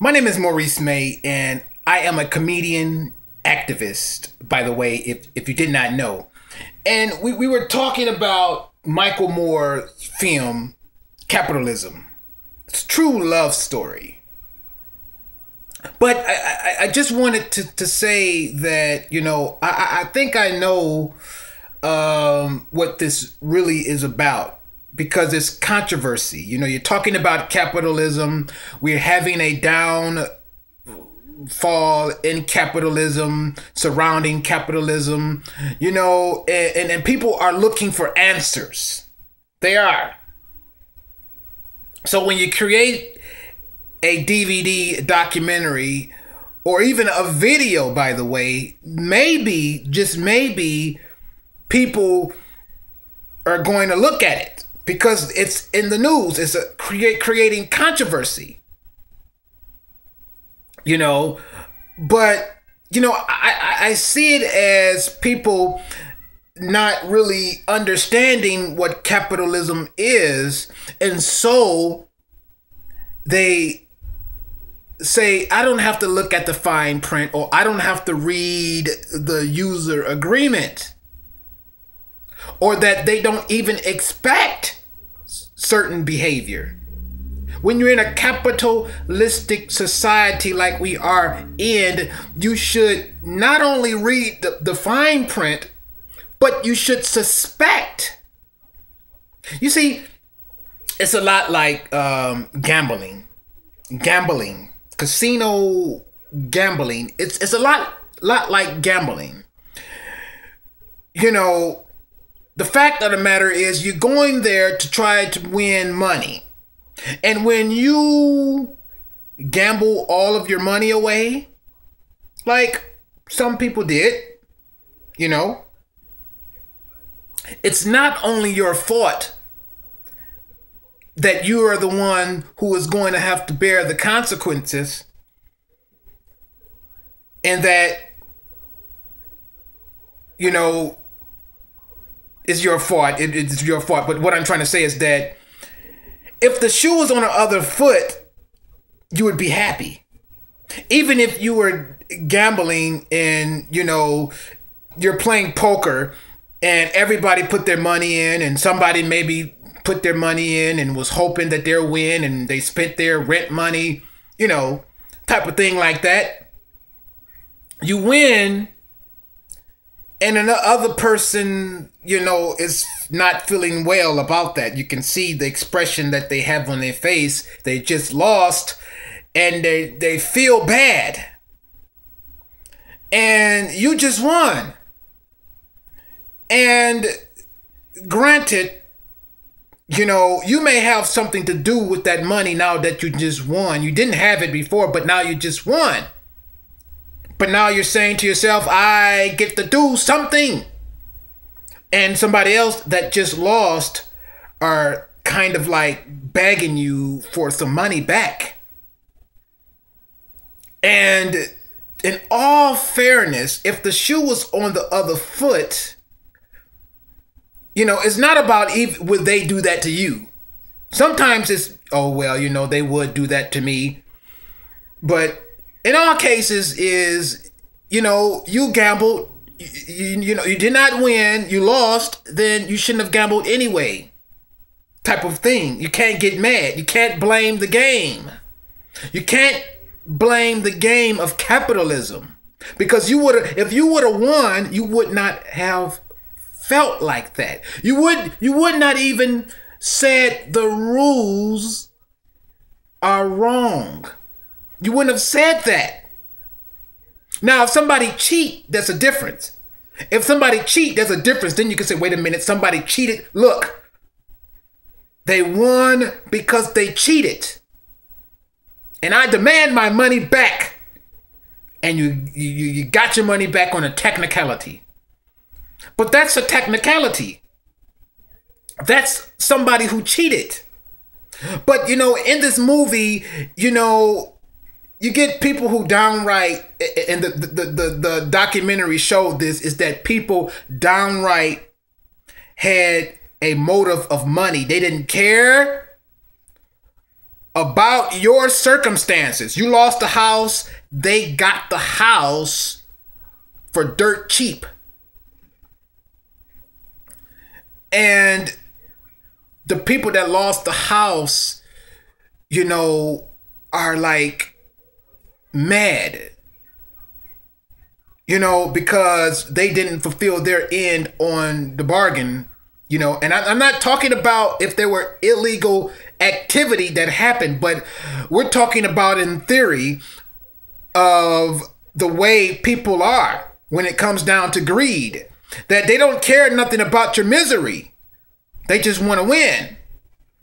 My name is Maurice May, and I am a comedian activist, by the way, if you did not know. And we were talking about Michael Moore's film, Capitalism. It's a true love story. But I just wanted to say that, I think I know what this really is about. Because it's controversy. You're talking about capitalism. We're having a downfall in capitalism, surrounding capitalism, and people are looking for answers. They are. So when you create a DVD documentary or even a video, by the way, maybe, just maybe, people are going to look at it. Because it's in the news, it's creating controversy, But I see it as people not really understanding what capitalism is, and so they say, I don't have to look at the fine print, or I don't have to read the user agreement, or that they don't even expect certain behavior. When you're in a capitalistic society like we are in, you should not only read the fine print, but you should suspect. You see, it's a lot like gambling, casino gambling. It's a lot like gambling. The fact of the matter is you're going there to try to win money. And when you gamble all of your money away, like some people did, it's not only your fault that you are the one who is going to have to bear the consequences, and that, it's your fault. It's your fault. But what I'm trying to say is that if the shoe was on the other foot, you would be happy. Even if you were gambling and, you're playing poker and everybody put their money in, and somebody maybe put their money in and was hoping that they'll win, and they spent their rent money, type of thing like that. You win, and another other person, is not feeling well about that. You can see the expression that they have on their face. They just lost, and they feel bad. And you just won. And granted, you may have something to do with that money now that you just won. You didn't have it before, but now you just won. But now you're saying to yourself, I get to do something. And somebody else that just lost are kind of like begging you for some money back. And in all fairness, if the shoe was on the other foot, it's not about would they do that to you. Sometimes it's, oh, well, they would do that to me. But in all cases is, you gambled, you did not win, you lost, then you shouldn't have gambled anyway, type of thing. You can't get mad. You can't blame the game. You can't blame the game of capitalism, because if you would have won, you would not have felt like that. You would not even said the rules are wrong. You wouldn't have said that. Now, if somebody cheat, there's a difference. If somebody cheat, there's a difference. Then you can say, wait a minute, somebody cheated. Look, they won because they cheated. And I demand my money back. And you got your money back on a technicality. But that's a technicality. That's somebody who cheated. But, in this movie, you get people who downright, and the documentary showed this, is that people downright had a motive of money. They didn't care about your circumstances. You lost the house. They got the house for dirt cheap. And the people that lost the house, you know, are like mad, you know, because they didn't fulfill their end on the bargain, you know. And I'm not talking about if there were illegal activity that happened, but we're talking about in theory of the way people are when it comes down to greed, that they don't care nothing about your misery. They just want to win,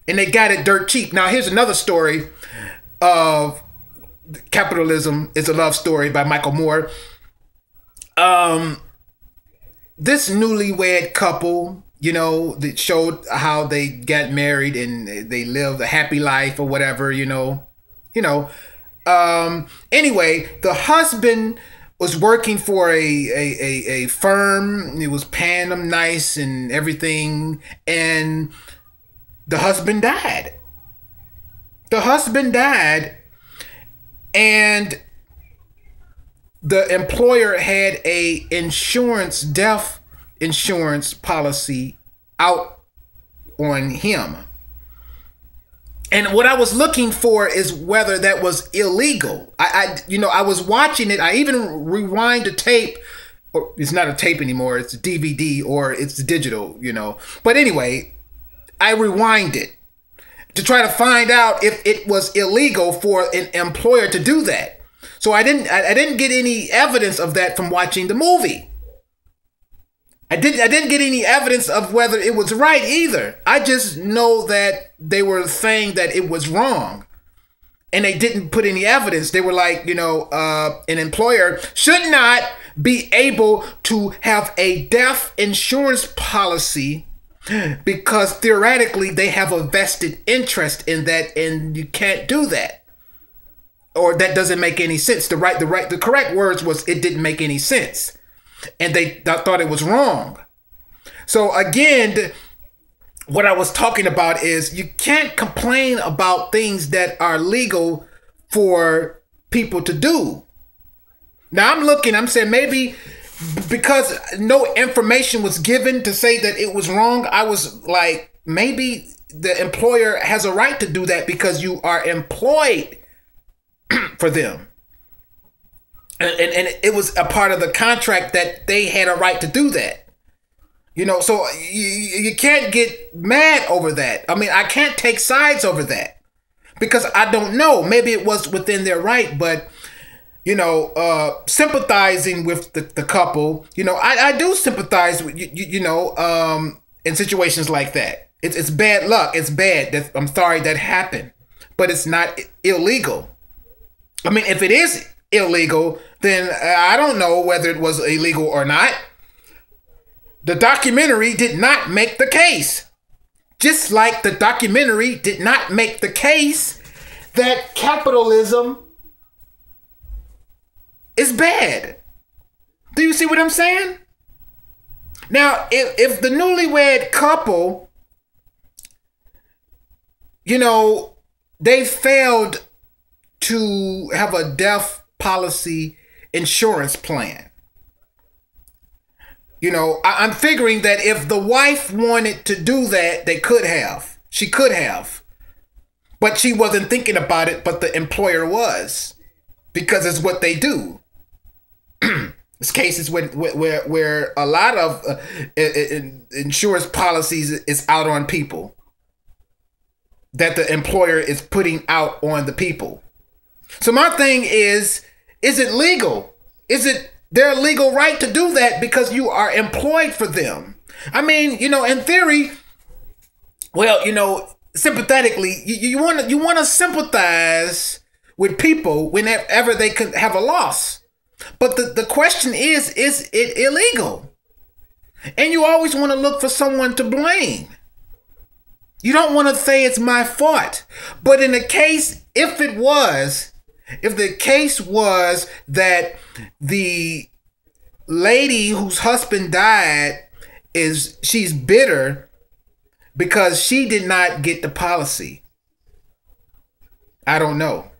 and they got it dirt cheap. Now, here's another story of Capitalism is a Love Story by Michael Moore. This newlywed couple, you know, that showed how they got married and they lived a happy life or whatever, you know. Anyway, the husband was working for a firm. It was paying them nice and everything, and the husband died. The husband died, and the employer had a death insurance policy out on him. And what I was looking for is whether that was illegal. I was watching it. I even rewind the tape. Or it's not a tape anymore. It's a DVD or it's digital, you know. But anyway, I rewind it to try to find out if it was illegal for an employer to do that. So I didn't get any evidence of that from watching the movie. I didn't get any evidence of whether it was right either. I just know that they were saying that it was wrong, and they didn't put any evidence. They were like, you know, an employer should not be able to have a death insurance policy because theoretically they have a vested interest in that, and you can't do that. Or that doesn't make any sense. The correct words was it didn't make any sense. And they thought it was wrong. So again, what I was talking about is you can't complain about things that are legal for people to do. Now I'm saying maybe because no information was given to say that it was wrong, I was like, maybe the employer has a right to do that because you are employed for them. And it was a part of the contract that they had a right to do that. You know, so you can't get mad over that. I mean, I can't take sides over that because I don't know. Maybe it was within their right, but, you know, sympathizing with the couple, you know, I do sympathize with, you know, in situations like that. It's bad luck. It's bad. I'm sorry that happened, but it's not illegal. I mean, if it is illegal, then I don't know whether it was illegal or not. The documentary did not make the case. Just like the documentary did not make the case that capitalism is bad. Do you see what I'm saying? Now, if the newlywed couple, you know, they failed to have a death policy insurance plan. You know, I'm figuring that if the wife wanted to do that, they could have. She could have. But she wasn't thinking about it, but the employer was. Because it's what they do. There's cases where a lot of insurance policies is out on people. That the employer is putting out on the people. So my thing is it legal? Is it their legal right to do that because you are employed for them? I mean, you know, in theory, well, you know, sympathetically, you want to sympathize with people whenever they could have a loss. But the question is it illegal? And you always want to look for someone to blame. You don't want to say it's my fault. But in the case, if the case was that the lady whose husband died she's bitter because she did not get the policy. I don't know.